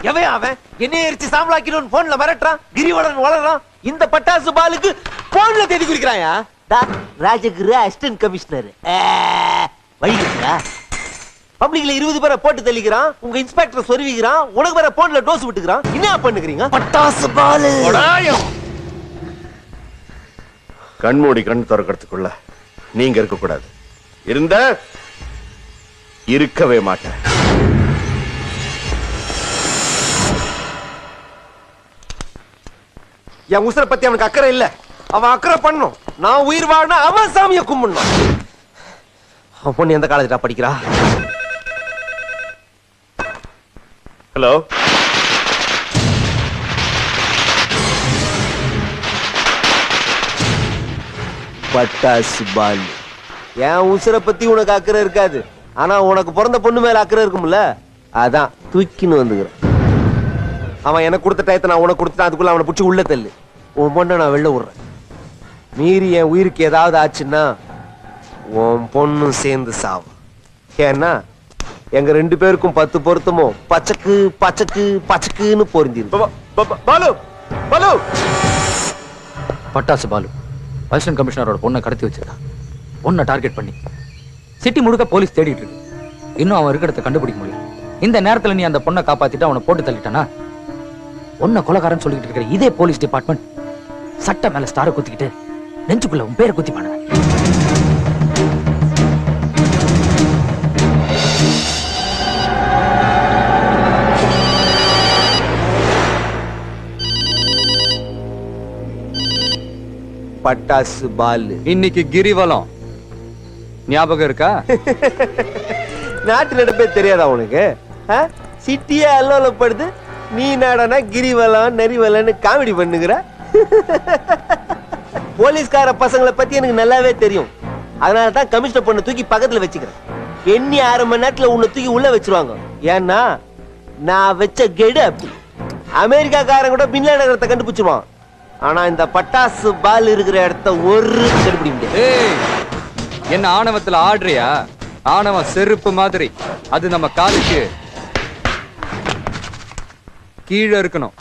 எவன் அவன் என்ன எரிச்சு சாம்பலாக்கிடும் போன்ல மிரட்டுறான், கிரிவலன் வளர்றான். இந்த பட்டாசு பாலுக்கு போன்ல தேதி குறிக்கிறாயா? ராஜகுரு அசிஸ்டன்ட் கமிஷனர் வழிகிறா. பப்ளிக்ல 20 பேரை போட்டு தள்ளிக்கிறான், உங்க இன்ஸ்பெக்டர் சொருவிக்கிறான், உனக்கு வேற போன்ல டோஸ் விட்டுக்கிறான். என்ன பண்ணுகிறீங்க? பட்டாசு பாலு கண்மூடி கண் திறக்கிறதுக்குள்ள நீங்க இருக்க கூடாது. இருந்த இருக்கவே மாட்டேன். என் உசுரை பத்தி அவனுக்கு அக்கறை இல்ல. அவன் அக்கறை பண்ணும். நான் உயிர் வாழணும், அவன் சாமியை கும்பிடணும். அவன் பொண்ணு எந்த காலேஜ்ல படிக்கிறா? ஹலோ, பட்டாசு பால். என் உசுரை பத்தி உனக்கு அக்கறை இருக்காது, ஆனா உனக்கு பிறந்த பொண்ணு மேல அக்கறை இருக்கும்ல, அதான் தூக்கின்னு வந்துக்கிறேன். அவன் எனக்கு கொடுத்த டயத்தை நான் உனக்கு கொடுத்துட்டேன். அதுக்குள்ள அவனை பிடிச்சி உள்ள தள்ளு. உன் பொண்ணை நான் வெளில விடுறேன். மீறி என் உயிருக்கு ஏதாவது ஆச்சுன்னா உன் பொண்ணும் சேர்ந்து சாவும். ஏன்னா எங்க 2 பேருக்கும் 10 பொருத்தமும் பச்சக்கு பச்சக்கு பச்சக்குன்னு பொருந்திருக்கு. பாலு பாலு பட்டாசு பாலு அசிஸ்டன்ட் கமிஷனரோட பொண்ணை கடத்தி வச்சிருக்கான். பொண்ணை டார்கெட் பண்ணி சிட்டி முழுக்க போலீஸ் தேடிட்டு இருக்கு. இன்னும் அவன் இருக்கிறத கண்டுபிடிக்க முடியல. இந்த நேரத்துல நீ அந்த பொண்ணை காப்பாத்திட்டு அவனை போட்டு தள்ளிட்டானா பொண்ணை கொலைகாரன்னு சொல்லிட்டு இருக்கிற இதே போலீஸ் டிபார்ட்மெண்ட் சட்ட மேல ஸ்டாரை குத்திக்கிட்டு நெஞ்சுக்குள்ள உன் பேரை குத்தி பண்ணுவேன். பட்டாசு பால். இன்னைக்கு கிரிவலம் ஞாபகம் இருக்கா? நாட்டு நடப்பே தெரியாதா உனக்கு? சிட்டியே அல்லோலப்படுது, நீ நாடனா கிரிவலம் நெறிவலன்னு காமெடி பண்ணுகிற. போலீஸ்கார பசங்களை பத்தி எனக்கு நல்லாவே தெரியும். அதனாலதான் கமிஷனர் பொண்ணை தூக்கி பக்கத்துல வச்சுக்கிறேன். எண்ணி 1/2 மணி நேரத்துல உன்னை தூக்கி உள்ள வச்சிருவாங்க. ஏன்னா நான் வச்ச கெடு அப்படி. அமெரிக்காக்காரன் கூட பின்லாடன் நகரத்தை கண்டுபிடிச்சிருவான். ஆனா இந்த பட்டாசு பால் இருக்கிற இடத்த ஒரு கண்டுபிடிக்க முடியாது. என்ன ஆணவத்துல ஆடுறியா? ஆணவம் செருப்பு மாதிரி, அது நம்ம காலுக்கு கீழே இருக்கணும்.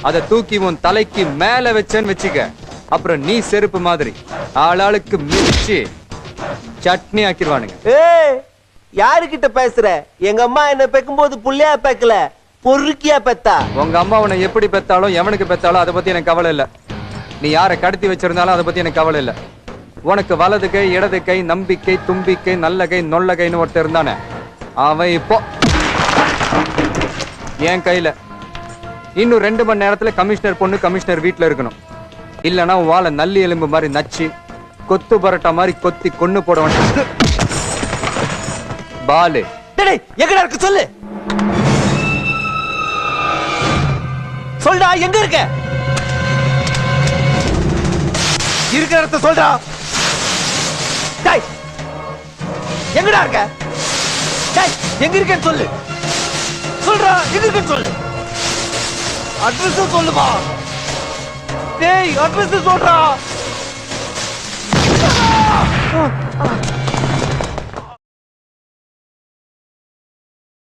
அதை தூக்கி உன் தலைக்கு மேல வச்சேன்னு வச்சுக்க, அப்புறம் நீ செருப்பு மாதிரி ஆளாளுக்கு மிதிச்சு சட்னி ஆக்கிடுவானுங்க. யாருகிட்ட பேசுற? எங்க அம்மா என்ன பெக்கும் போது புள்ளையா பெக்கல, பொறுக்கியா பெத்தா. உங்க அம்மா உன்னை எப்படி பெத்தாலும் எவனுக்கு பெத்தாலும் அதை பத்தி எனக்கு கவலை இல்ல. நீ யாரை கடத்தி வச்சிருந்தாலும் அதை பத்தி எனக்கு கவலை இல்ல. உனக்கு வலது கை இடது கை நம்பிக்கை தும்பிக்கை நல்ல கை நொல்ல கைன்னு ஒருத்தர் இருந்தானே, அவன் இப்போ என் கையில. இன்னும் 2 மணி நேரத்துல கமிஷனர் பொண்ணு கமிஷனர் வீட்டுல இருக்கணும். இல்லன்னா வாழை நல்லி எலும்பு மாதிரி நச்சு கொத்து பரோட்டா மாதிரி கொத்தி கொன்னு போட வேண்டிய பாலு. எங்கடா இருக்கு சொல்லு. சொல்டா, எங்க இருக்க? இருக்கிற இடத்த சொல்றா. எங்கடா இருக்க? எங்க இருக்கேன்னு சொல்லு. சொல்றா, எங்க இருக்கேன்னு சொல்லு. அட்ரஸ் சொல்லுமா? டேய், அட்ரஸ் சொல்றா.